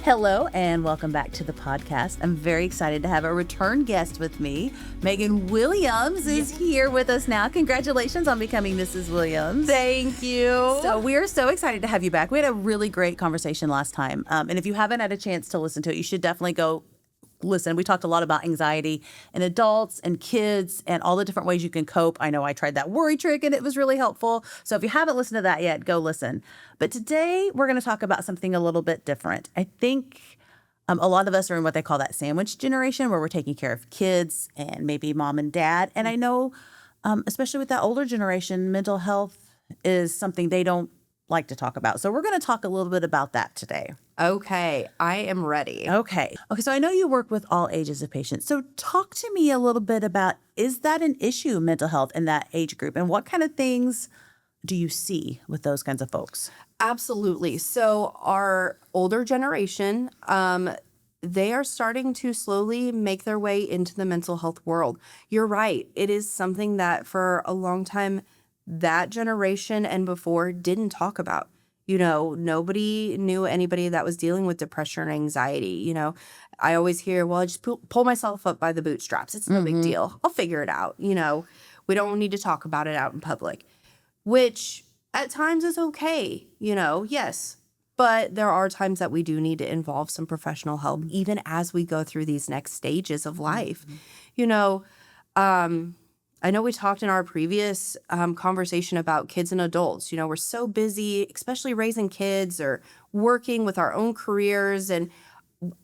Hello and welcome back to the podcast. I'm very excited to have a return guest with me. Megan Williams is here with us now. Congratulations on becoming Mrs. Williams. Thank you. So we're so excited to have you back. We had a really great conversation last time. And if you haven't had a chance to listen to it, you should definitely go listen. We talked a lot about anxiety in adults and kids and all the different ways you can cope. I know I tried that worry trick and it was really helpful. So if you haven't listened to that yet, go listen. But today we're going to talk about something a little bit different. I think a lot of us are in what they call that sandwich generation where we're taking care of kids and maybe mom and dad. And I know, especially with that older generation, mental health is something they don't like to talk about. So we're going to talk a little bit about that today. Okay, I am ready. Okay, so I know you work with all ages of patients. So talk to me a little bit about, is that an issue, mental health, in that age group? And what kind of things do you see with those kinds of folks? Absolutely. So our older generation, they are starting to slowly make their way into the mental health world. You're right. It is something that for a long time, that generation and before didn't talk about. You know, nobody knew anybody that was dealing with depression or anxiety. You know, I always hear, well, I just pull myself up by the bootstraps. It's no big deal. I'll figure it out. You know, we don't need to talk about it out in public, which at times is okay. You know, yes. But there are times that we do need to involve some professional help, even as we go through these next stages of life. You know, I know we talked in our previous conversation about kids and adults. You know, we're so busy, especially raising kids or working with our own careers, and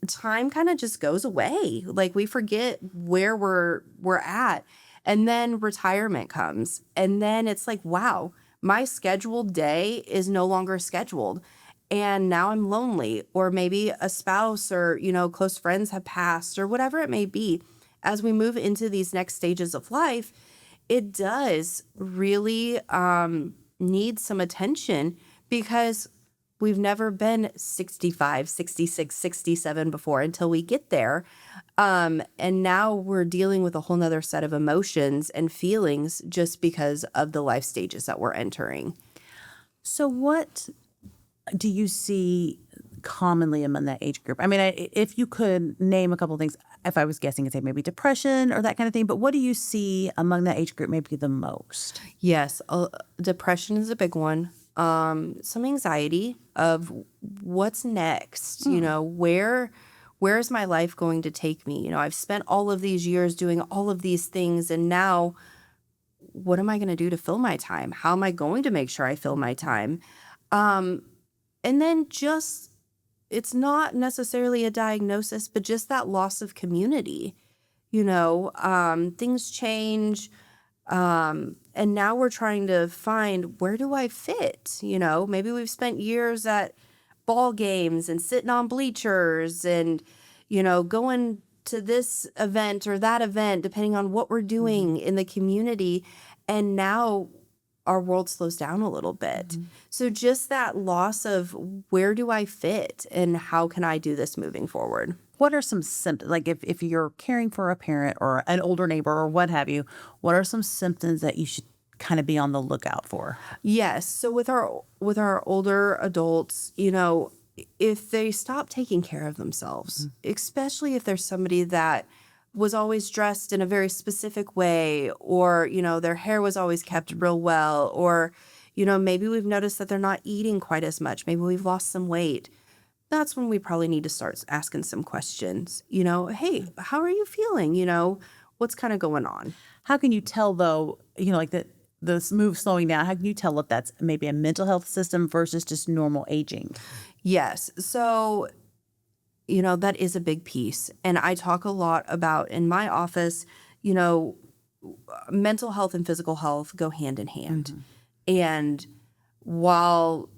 time kind of just goes away. Like we forget where we're at. And then retirement comes. And then it's like, wow, my scheduled day is no longer scheduled. And now I'm lonely, or maybe a spouse or, you know, close friends have passed or whatever it may be. As we move into these next stages of life, it does really need some attention because we've never been 65, 66, 67 before until we get there. And now we're dealing with a whole nother set of emotions and feelings just because of the life stages that we're entering. So what do you see commonly among that age group? I mean, if you could name a couple of things, if I was guessing, I'd say maybe depression or that kind of thing. But what do you see among that age group maybe the most? Yes, depression is a big one. Some anxiety of what's next. You know, where is my life going to take me? You know, I've spent all of these years doing all of these things, and now what am I going to do to fill my time? How am I going to make sure I fill my time? And then just, it's not necessarily a diagnosis, but just that loss of community. You know, things change. And now we're trying to find, where do I fit? You know, maybe we've spent years at ball games and sitting on bleachers and, you know, going to this event or that event, depending on what we're doing in the community. And now our world slows down a little bit. So just that loss of where do I fit and how can I do this moving forward? What are some symptoms, like if you're caring for a parent or an older neighbor or what have you, what are some symptoms that you should kind of be on the lookout for? Yes. So with our older adults, you know, if they stop taking care of themselves, especially if there's somebody that was always dressed in a very specific way, or, you know, their hair was always kept real well, or, you know, maybe we've noticed that they're not eating quite as much. Maybe we've lost some weight. That's when we probably need to start asking some questions. You know, hey, how are you feeling? You know, what's kind of going on? How can you tell, though, you know, like the move slowing down, how can you tell if that's maybe a mental health system versus just normal aging? Yes. So, you know, that is a big piece. And I talk a lot about in my office, you know, mental health and physical health go hand in hand. And while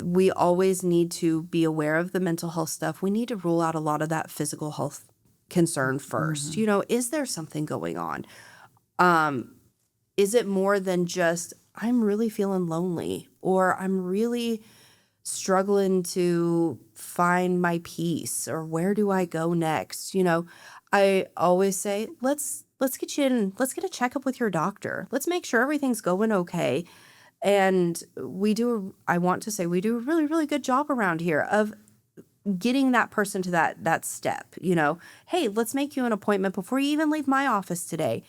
we always need to be aware of the mental health stuff, we need to rule out a lot of that physical health concern first. You know, is there something going on? Is it more than just, I'm really feeling lonely, or I'm really struggling to find my peace, or where do I go next? You know, I always say, let's get you in, let's get a checkup with your doctor. Let's make sure everything's going okay. And I want to say we do a really, really good job around here of getting that person to that step, hey, let's make you an appointment before you even leave my office today.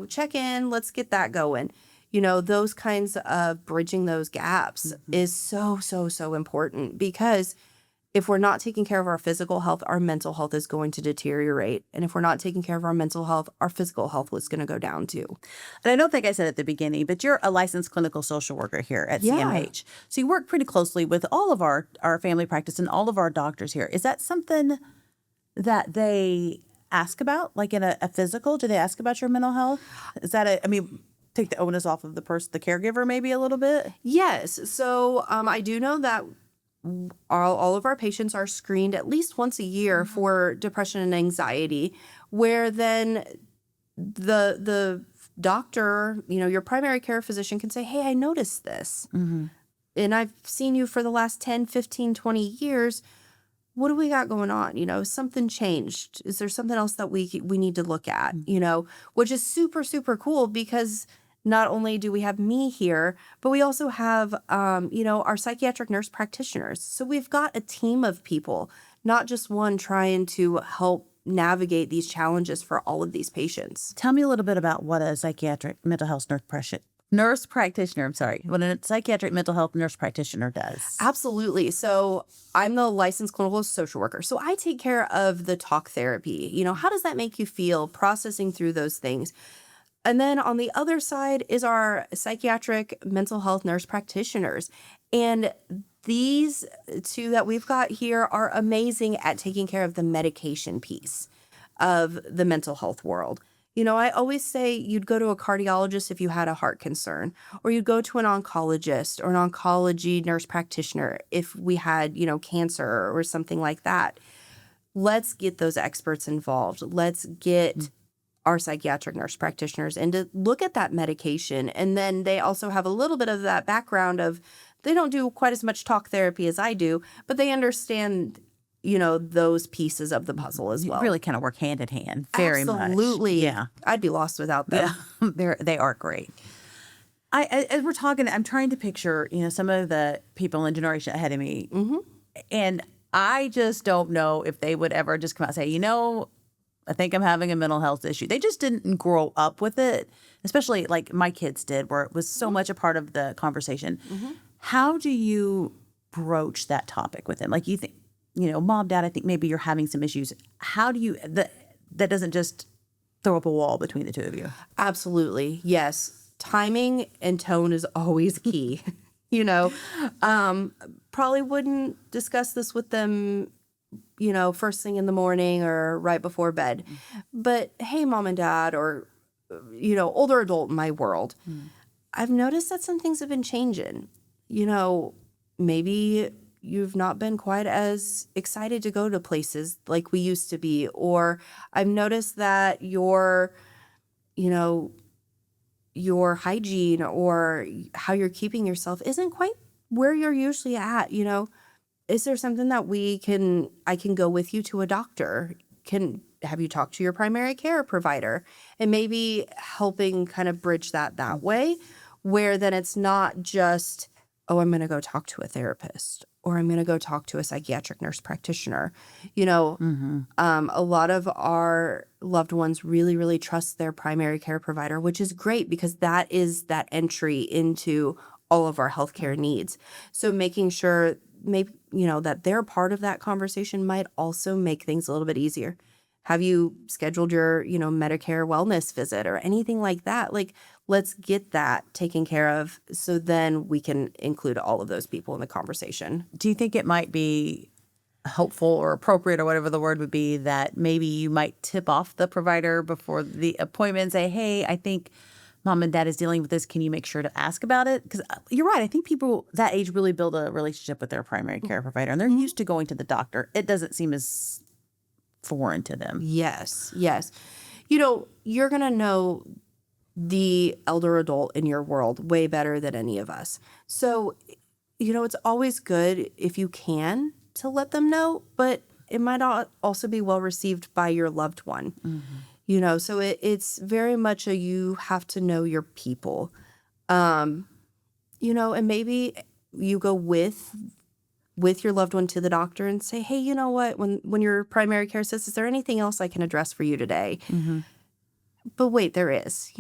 Check in, let's get that going. Those kinds of bridging those gaps is so, so, so important, because if we're not taking care of our physical health, our mental health is going to deteriorate. And if we're not taking care of our mental health, our physical health was going to go down too. And I don't think I said at the beginning, but you're a licensed clinical social worker here at Yeah. CMH. So you work pretty closely with all of our family practice and all of our doctors here. Is that something that they ask about, like in a physical? Do they ask about your mental health? Is that take the onus off of the caregiver maybe a little bit? Yes. So I do know that all of our patients are screened at least once a year for depression and anxiety, where then the doctor, your primary care physician can say, hey, I noticed this. And I've seen you for the last 10, 15, 20 years. What do we got going on? Something changed. Is there something else that we need to look at, which is super, super cool, because not only do we have me here, but we also have, our psychiatric nurse practitioners. So we've got a team of people, not just one, trying to help navigate these challenges for all of these patients. Tell me a little bit about what a psychiatric mental health nurse practitioner, what a psychiatric mental health nurse practitioner does. Absolutely. So I'm the licensed clinical social worker. So I take care of the talk therapy. How does that make you feel, processing through those things? And then on the other side is our psychiatric mental health nurse practitioners. And these two that we've got here are amazing at taking care of the medication piece of the mental health world. I always say you'd go to a cardiologist if you had a heart concern, or you'd go to an oncologist or an oncology nurse practitioner if we had, cancer or something like that. Let's get those experts involved. Let's get our psychiatric nurse practitioners and to look at that medication. And then they also have a little bit of that background of, they don't do quite as much talk therapy as I do, but they understand, those pieces of the puzzle as well. You really kind of work hand in hand, very much. Absolutely. Yeah. I'd be lost without them. They are great. As we're talking, I'm trying to picture, some of the people in generation ahead of me. And I just don't know if they would ever just come out and say, I think I'm having a mental health issue. They just didn't grow up with it, especially like my kids did, where it was so much a part of the conversation. How do you broach that topic with them? Like, you think, Mom, Dad, I think maybe you're having some issues. How do you, that doesn't just throw up a wall between the two of you? Absolutely. Yes. Timing and tone is always key. Probably wouldn't discuss this with them first thing in the morning or right before bed. But hey, Mom and Dad, or, older adult in my world, I've noticed that some things have been changing. Maybe you've not been quite as excited to go to places like we used to be. Or I've noticed that your hygiene or how you're keeping yourself isn't quite where you're usually at, Is there something that I can go with you to a doctor? Have you talked to your primary care provider? And maybe helping kind of bridge that way, where then it's not just, oh, I'm going to go talk to a therapist, or I'm going to go talk to a psychiatric nurse practitioner. A lot of our loved ones really, really trust their primary care provider, which is great, because that is that entry into all of our healthcare needs. So making sure that they're part of that conversation might also make things a little bit easier. Have you scheduled your, Medicare wellness visit or anything like that? Like, let's get that taken care of, so then we can include all of those people in the conversation. Do you think it might be helpful or appropriate, or whatever the word would be, that maybe you might tip off the provider before the appointment and say, hey, I think Mom and Dad is dealing with this. Can you make sure to ask about it? Because you're right. I think people that age really build a relationship with their primary care provider, and they're used to going to the doctor. It doesn't seem as foreign to them. Yes. You're going to know the elder adult in your world way better than any of us. So, it's always good if you can to let them know, but it might also be well received by your loved one. So it's very much you have to know your people, and maybe you go with with your loved one to the doctor and say, hey, you know what, when your primary care says, is there anything else I can address for you today? But wait, there is.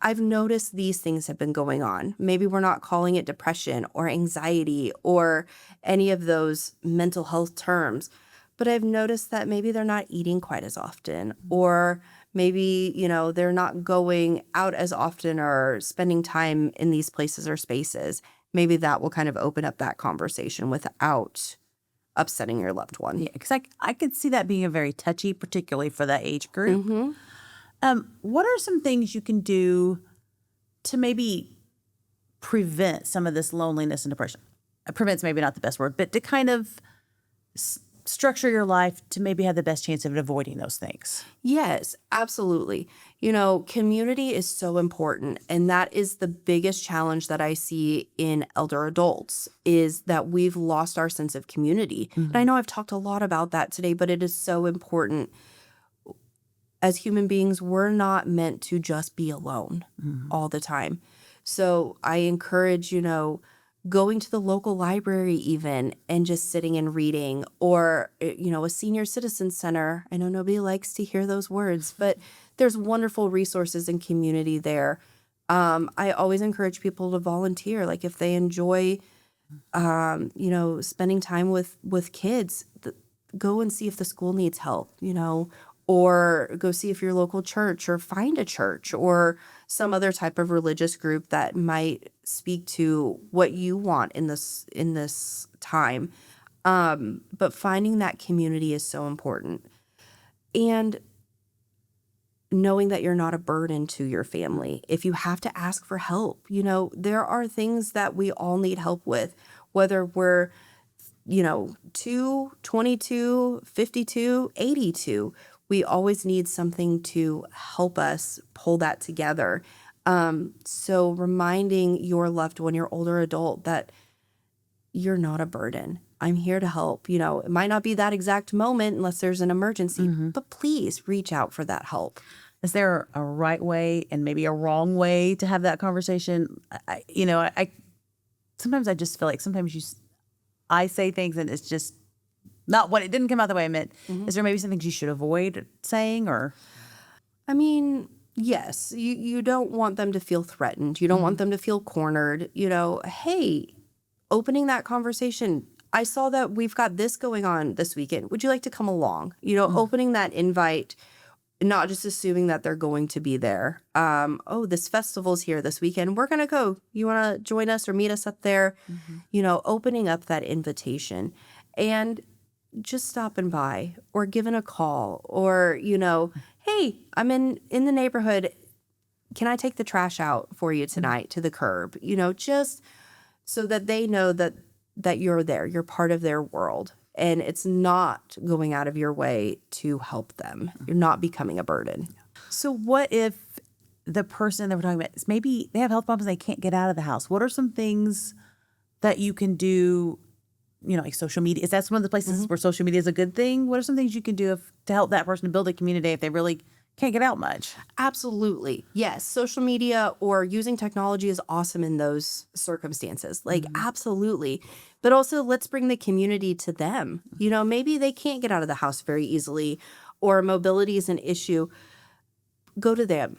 I've noticed these things have been going on. Maybe we're not calling it depression or anxiety or any of those mental health terms, but I've noticed that maybe they're not eating quite as often, or maybe, they're not going out as often or spending time in these places or spaces. Maybe that will kind of open up that conversation without upsetting your loved one. Yeah, because I could see that being a very touchy, particularly for that age group. What are some things you can do to maybe prevent some of this loneliness and depression? Prevent's maybe not the best word, but to kind of structure your life to maybe have the best chance of avoiding those things. Yes, absolutely. Community is so important. And that is the biggest challenge that I see in elder adults, is that we've lost our sense of community. And I know I've talked a lot about that today, but it is so important. As human beings, we're not meant to just be alone all the time. So I encourage, going to the local library even and just sitting and reading, or, a senior citizen center. I know nobody likes to hear those words, but there's wonderful resources and community there. I always encourage people to volunteer. Like if they enjoy, spending time with kids, go and see if the school needs help, or go see if your local church, or find a church or some other type of religious group that might speak to what you want in this time. But finding that community is so important. And knowing that you're not a burden to your family. If you have to ask for help, there are things that we all need help with, whether we're 2, 22, 52, 82. We always need something to help us pull that together. So reminding your loved one, your older adult, that you're not a burden. I'm here to help. It might not be that exact moment unless there's an emergency, but please reach out for that help. Is there a right way and maybe a wrong way to have that conversation? I sometimes I just feel like sometimes I say things and it's just not what it didn't come out the way I meant. Is there maybe some things you should avoid saying, or? I mean, yes, you don't want them to feel threatened. You don't want them to feel cornered. Hey, opening that conversation. I saw that we've got this going on this weekend. Would you like to come along? Opening that invite, not just assuming that they're going to be there. This festival's here this weekend. We're going to go. You want to join us or meet us up there? Opening up that invitation and just stopping by or giving a call, or, hey, I'm in the neighborhood. Can I take the trash out for you tonight to the curb? Just so that they know that you're there. You're part of their world. And it's not going out of your way to help them. You're not becoming a burden. So what if the person that we're talking about is maybe they have health problems and they can't get out of the house? What are some things that you can do, like social media? Is that one of the places where social media is a good thing? What are some things you can do to help that person build a community if they really can't get out much? Absolutely. Yes. Social media or using technology is awesome in those circumstances. Like, absolutely. But also, let's bring the community to them. Maybe they can't get out of the house very easily, or mobility is an issue. Go to them.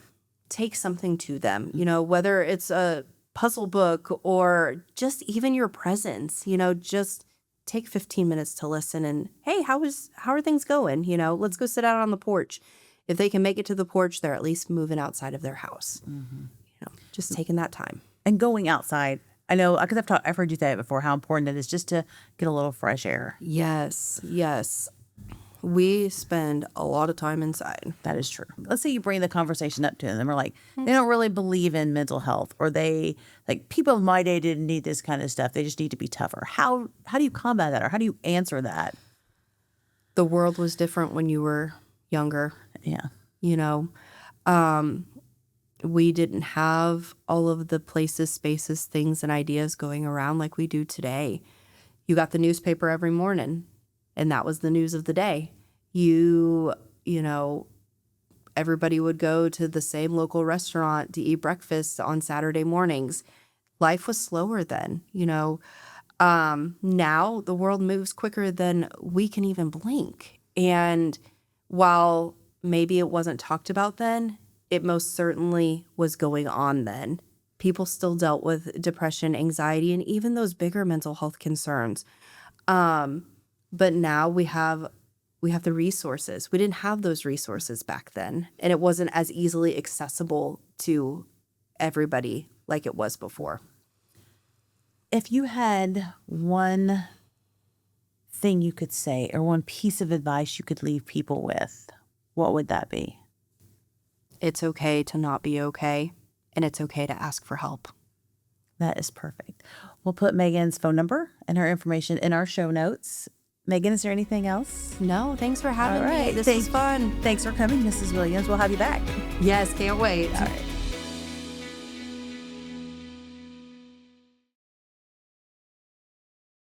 Take something to them, whether it's a puzzle book or just even your presence, just take 15 minutes to listen and, hey, how are things going? Let's go sit out on the porch. If they can make it to the porch, they're at least moving outside of their house. Just taking that time. And going outside. I know, because I've heard you say it before, how important it is just to get a little fresh air. Yes. We spend a lot of time inside. That is true. Let's say you bring the conversation up to them and we're like, they don't really believe in mental health, or they, like, people of my day didn't need this kind of stuff. They just need to be tougher. How do you combat that, or how do you answer that? The world was different when you were younger. Yeah. We didn't have all of the places, spaces, things, and ideas going around like we do today. You got the newspaper every morning, and that was the news of the day. Everybody would go to the same local restaurant to eat breakfast on Saturday mornings. Life was slower then, Now the world moves quicker than we can even blink. And while maybe it wasn't talked about then, it most certainly was going on then. People still dealt with depression, anxiety, and even those bigger mental health concerns. But now we have the resources. We didn't have those resources back then, and it wasn't as easily accessible to everybody like it was before. If you had one thing you could say or one piece of advice you could leave people with, what would that be? It's okay to not be okay, and it's okay to ask for help. That is perfect. We'll put Megan's phone number and her information in our show notes. Megan, is there anything else? No, thanks for having All me. right. This was fun. Thanks for coming, Mrs. Williams. We'll have you back. Yes, can't wait. All right.